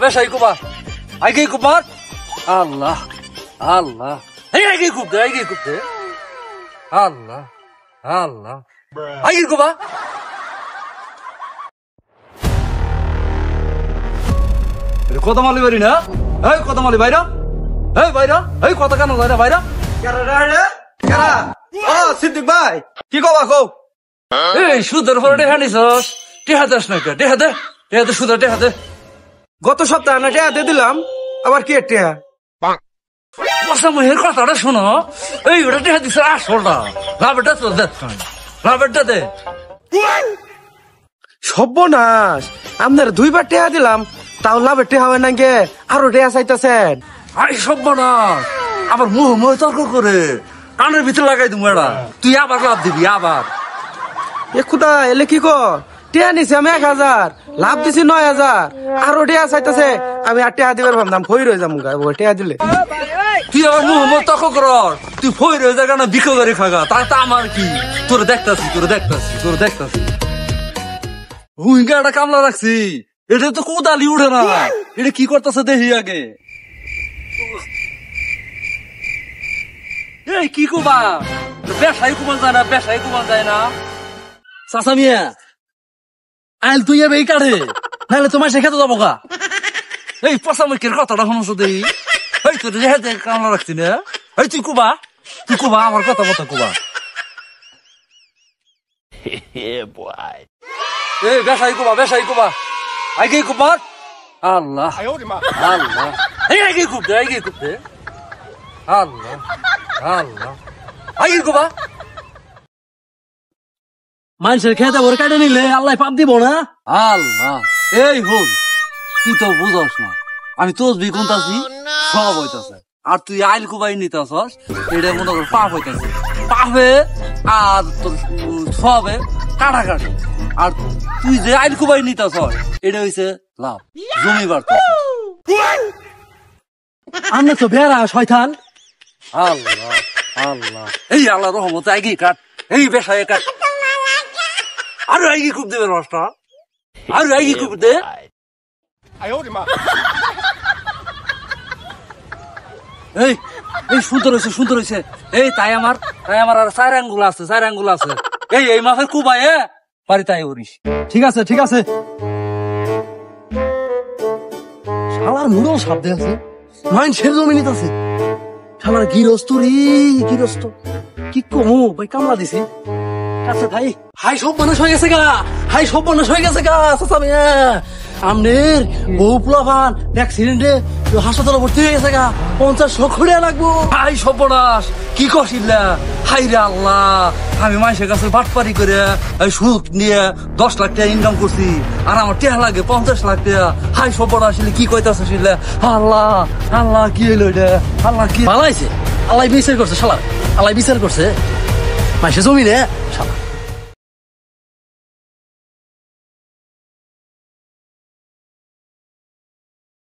বেশাই কুবা আগে কুমার আল্লাহ আল্লাহ এই আগে কুব দে আল্লাহ আল্লাহ আগে কুবা কত মালি বাড়ি না এই কত মালি বাইরা এই কত কেন যায় না বাইরা সিদ্দিক ভাই কি কবা কও এই সুদের পরে টেহা নিছস টেহা দাস না টেহা দে সুদের টেহা দে গত সপ্তাহে না টেহা দিয়ে দিলাম আবার কি টেহা বসা মহের কথাটা শোনো এই ওটা টেহা দিছে আসলটা লাভটা তো দেখ লাভটা দে সর্বনাশ আপনার 2 বার টেহা দিলাম তাও লাভের টেহা হয় না গে আরো টেহা চাইতেছেন আরে সর্বনাশ আবার মুহ তর্ক করে কানের ভিতরে লাগাই দিবো এটা তুই আবার লাভ দিবি আবার এ খুদা এলে কি কর টেহা নিছি আমি 1000 লাভ দিছি 9000 আরো টেহা চাইতেছে আমি আর টেহা দিবার ভাবলাম ফই রয়ে যাবো টেহা দিলে তুই আবার মুহ তর্ক কর তুই ফই রয়ে যা কেন বিক্রি করে খাগা তা আমার কি তোর দেখতাছি হুইঙ্গা একটা কামলা রাখছি এটা তো কোদালি উঠে না এটা কি করতেছে দেখি আগে এই কি কুবা বেশাই কুমান যায় না চাচা মিয়া আইল তুই এই কাঠে নাহলে তোমার সে খেতে যাবো গা এই পচা মুখের কথাটা শুনছো দেই এই তোর রেহাতে কামলা রাখছি না এই তুই কুবা আমার কথা মতো কুবা এই বেশাই কুবা আগে কুমার আল্লাহ আল্লাহ এই আগে কুব দে আল্লাহ আল্লাহ আগে কুবা মানুষের খেতে ভরে কাটে নিলে আল্লাহ পাপ দিব না আল্লাহ এই হল তুই তো বুঝস না আমি তোর বিকুনতাছি সব হইতাছে আর তুই আইল কুবাই নিতাছস এটা মনে কর পাপ হইতাছে পাপে আর তোর সবে কাটাকাটি আর তুই যে আইল কুবাই নিতাছস এটা হইছে লাভ জমি বাড়তাছে আমরা তো বেড়া শয়তান আল্লাহ আল্লাহ এই আল্লাহ রহমতে আগে কাট এই বেশায় কাট আরো আগে খুব দেবে রসটা আরো আগে খুব দে এই সুন্দর হয়েছে এই তাই আমার আর 4 আঙ্গুল আছে এই মাছের কুবাই বাড়ি তাই করিস ঠিক আছে শালার মুড়ো শব্দে আছে মানুষের জমি নিতেছে শালার গৃহস্থ কি কমু ভাই কামলা দিছি আচ্ছা ভাই হাই সব মানুষ হয়ে গেছে গা চাচা মিয়া আমনের বউ পোলাপান অ্যাক্সিডেন্টে হাসপাতালে ভর্তি হয়ে গেছে গা 50 লক্ষ টাকা লাগবো হাই সর্বনাশ কি কষিল্লা হাই রে আল্লাহ আমি মানুষের কাছে বাটপারি করে সুদ নিয়ে 10 লাখ টাকা ইনকাম করছি আর আমার টাকা লাগে 50 লাখ টাকা হাই সর্বনাশ কি কইতাছে আল্লাহ কি হইলো এটা আল্লাহ কি ভালো আছে আল্লাহ বিচার করছে শালা মানুষের জমি রে শালা